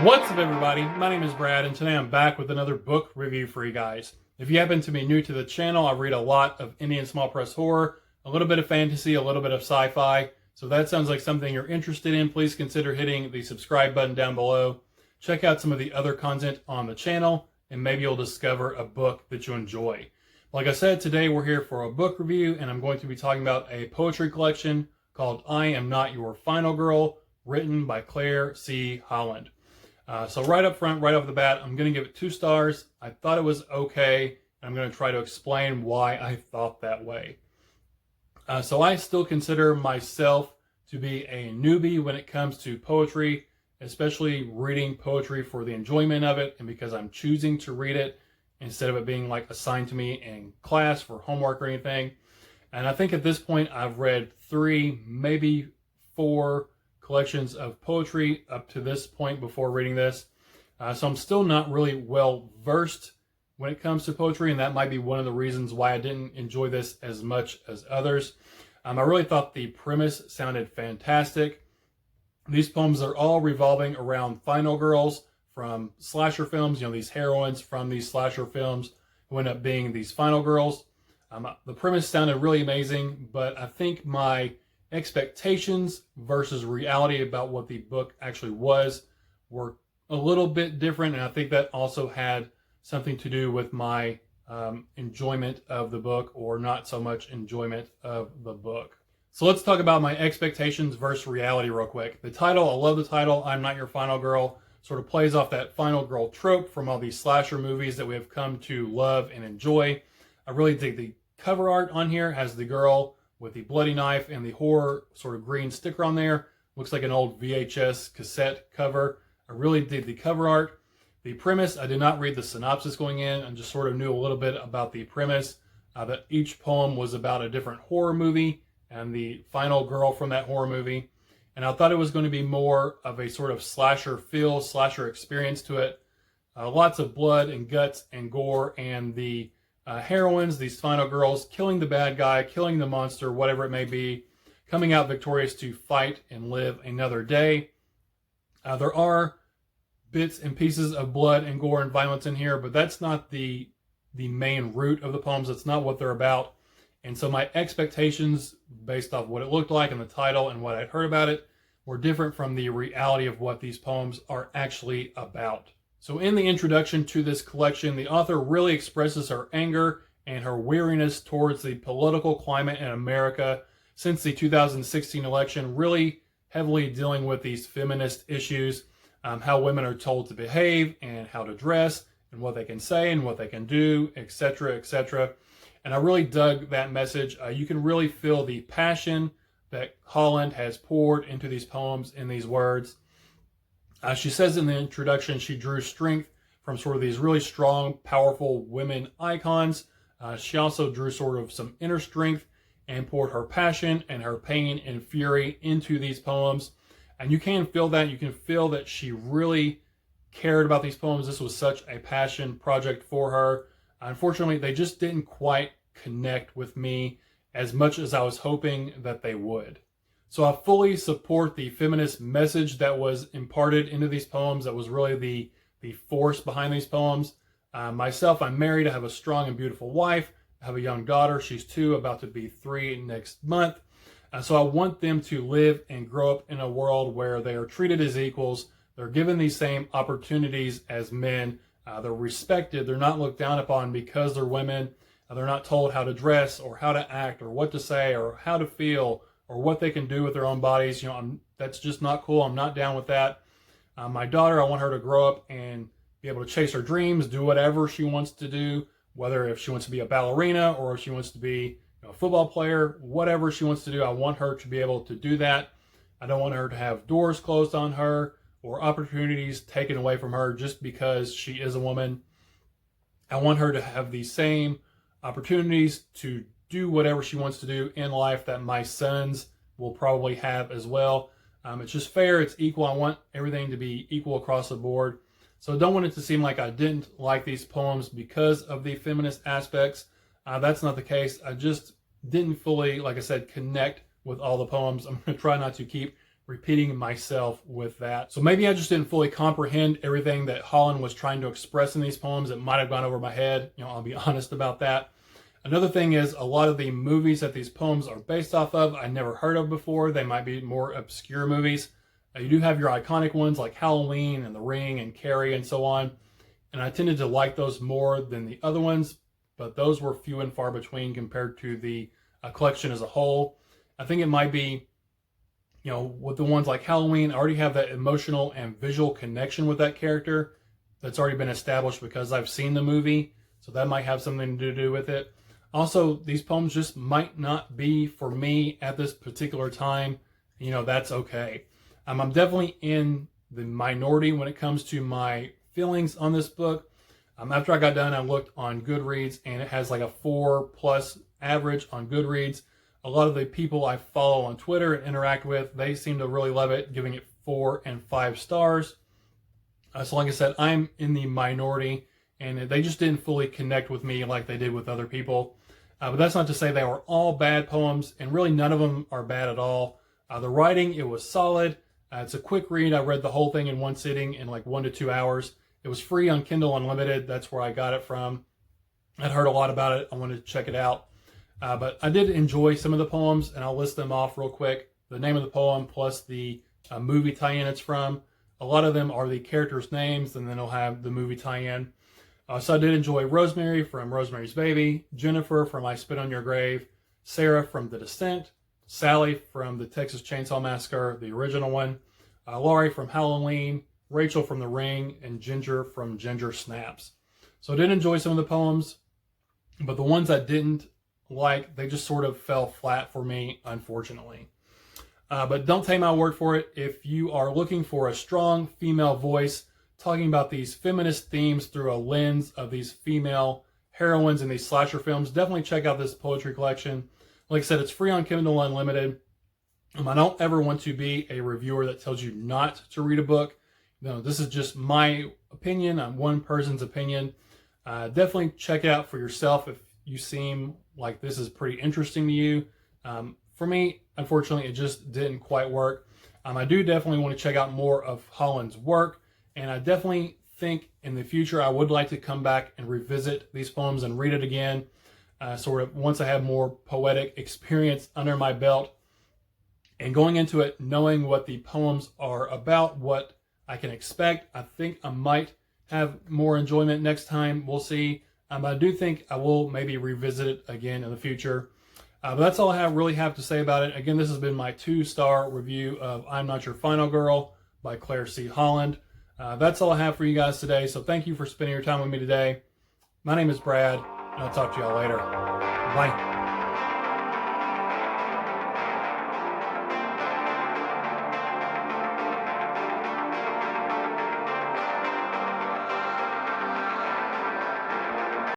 What's up, everybody? My name is Brad, and today I'm back with another book review for you guys. If you happen to be new to the channel, I read a lot of Indian small press horror, a little bit of fantasy, a little bit of sci-fi. So if that sounds like something you're interested in, please consider hitting the subscribe button down below. Check out some of the other content on the channel, and maybe you'll discover a book that you enjoy. Like I said, today we're here for a book review, and I'm going to be talking about a poetry collection called I Am Not Your Final Girl, written by Claire C. Holland. So right up front, right off the bat, I'm going to give it 2 stars. I thought it was okay, and I'm going to try to explain why I thought that way. So I still consider myself to be a newbie when it comes to poetry, especially reading poetry for the enjoyment of it and because I'm choosing to read it instead of it being like assigned to me in class for homework or anything. And I think at this point I've read 3, maybe 4 collections of poetry up to this point before reading this. So I'm still not really well versed when it comes to poetry, and that might be one of the reasons why I didn't enjoy this as much as others. I really thought the premise sounded fantastic. These poems are all revolving around final girls from slasher films, these heroines from these slasher films who end up being these final girls. The premise sounded really amazing, but I think my expectations versus reality about what the book actually was were a little bit different, and I think that also had something to do with my enjoyment of the book, or not so much enjoyment of the book. So let's talk about my expectations versus reality real quick. The title, I love the title, I'm Not Your Final Girl, sort of plays off that final girl trope from all these slasher movies that we have come to love and enjoy. I really dig the cover art on here. It has the girl with the bloody knife and the horror sort of green sticker on there. Looks like an old VHS cassette cover. I really dig the cover art. The premise, I did not read the synopsis going in. I just sort of knew a little bit about the premise, that each poem was about a different horror movie and the final girl from that horror movie. And I thought it was going to be more of a sort of slasher feel, slasher experience to it. Lots of blood and guts and gore, and the heroines, these final girls, killing the bad guy, killing the monster, whatever it may be, coming out victorious to fight and live another day. There are bits and pieces of blood and gore and violence in here, but that's not the main root of the poems. That's not what they're about. And so my expectations, based off what it looked like in the title and what I'd heard about it, were different from the reality of what these poems are actually about. So in the introduction to this collection, the author really expresses her anger and her weariness towards the political climate in America since the 2016 election, really heavily dealing with these feminist issues, how women are told to behave and how to dress and what they can say and what they can do, etc., etc. And I really dug that message. You can really feel the passion that Holland has poured into these poems in these words. She says in the introduction she drew strength from sort of these really strong, powerful women icons. She also drew sort of some inner strength and poured her passion and her pain and fury into these poems. And you can feel that. You can feel that she really cared about these poems. This was such a passion project for her. Unfortunately, they just didn't quite connect with me as much as I was hoping that they would. So I fully support the feminist message that was imparted into these poems. That was really the force behind these poems. Myself, I'm married. I have a strong and beautiful wife. I have a young daughter. She's 2, about to be 3 next month. So I want them to live and grow up in a world where they are treated as equals. They're given these same opportunities as men. They're respected. They're not looked down upon because they're women. They're not told how to dress or how to act or what to say or how to feel or what they can do with their own bodies. That's just not cool. I'm not down with that. My daughter, I want her to grow up and be able to chase her dreams, do whatever she wants to do, whether if she wants to be a ballerina or if she wants to be a football player, whatever she wants to do, I want her to be able to do that. I don't want her to have doors closed on her or opportunities taken away from her just because she is a woman. I want her to have the same opportunities to do whatever she wants to do in life that my sons will probably have as well. It's just fair. It's equal. I want everything to be equal across the board. So I don't want it to seem like I didn't like these poems because of the feminist aspects. That's not the case. I just didn't fully, like I said, connect with all the poems. I'm going to try not to keep repeating myself with that. So maybe I just didn't fully comprehend everything that Holland was trying to express in these poems. It might have gone over my head. I'll be honest about that. Another thing is a lot of the movies that these poems are based off of, I never heard of before. They might be more obscure movies. You do have your iconic ones like Halloween and The Ring and Carrie and so on. And I tended to like those more than the other ones, but those were few and far between compared to the collection as a whole. I think it might be, with the ones like Halloween, I already have that emotional and visual connection with that character that's already been established because I've seen the movie. So that might have something to do with it. Also, these poems just might not be for me at this particular time. That's okay. I'm definitely in the minority when it comes to my feelings on this book. After I got done, I looked on Goodreads, and it has like a 4+ average on Goodreads. A lot of the people I follow on Twitter and interact with, they seem to really love it, giving it 4 and 5 stars. So like I said, I'm in the minority, and they just didn't fully connect with me like they did with other people. But that's not to say they were all bad poems, and really none of them are bad at all. The writing, it was solid. It's a quick read. I read the whole thing in one sitting in like 1 to 2 hours. It was free on Kindle Unlimited. That's where I got it from. I'd heard a lot about it. I wanted to check it out. But I did enjoy some of the poems, and I'll list them off real quick. The name of the poem plus the movie tie-in it's from. A lot of them are the characters' names, and then it'll have the movie tie-in. So I did enjoy Rosemary from Rosemary's Baby, Jennifer from I Spit on Your Grave, Sarah from The Descent, Sally from the Texas Chainsaw Massacre, the original one, Laurie from Halloween, Rachel from The Ring, and Ginger from Ginger Snaps. So I did enjoy some of the poems, but the ones I didn't like, they just sort of fell flat for me, unfortunately. But don't take my word for it. If you are looking for a strong female voice talking about these feminist themes through a lens of these female heroines in these slasher films, definitely check out this poetry collection. Like I said, it's free on Kindle Unlimited. I don't ever want to be a reviewer that tells you not to read a book. This is just my opinion. I'm one person's opinion. Definitely check it out for yourself if you seem like this is pretty interesting to you. For me, unfortunately, it just didn't quite work. I do definitely want to check out more of Holland's work. And I definitely think in the future I would like to come back and revisit these poems and read it again, sort of once I have more poetic experience under my belt. And going into it knowing what the poems are about, what I can expect, I think I might have more enjoyment next time. We'll see. I do think I will maybe revisit it again in the future. But that's all I really have to say about it. Again, this has been my 2-star review of I'm Not Your Final Girl by Claire C. Holland. That's all I have for you guys today, so thank you for spending your time with me today. My name is Brad, and I'll talk to y'all later. Bye.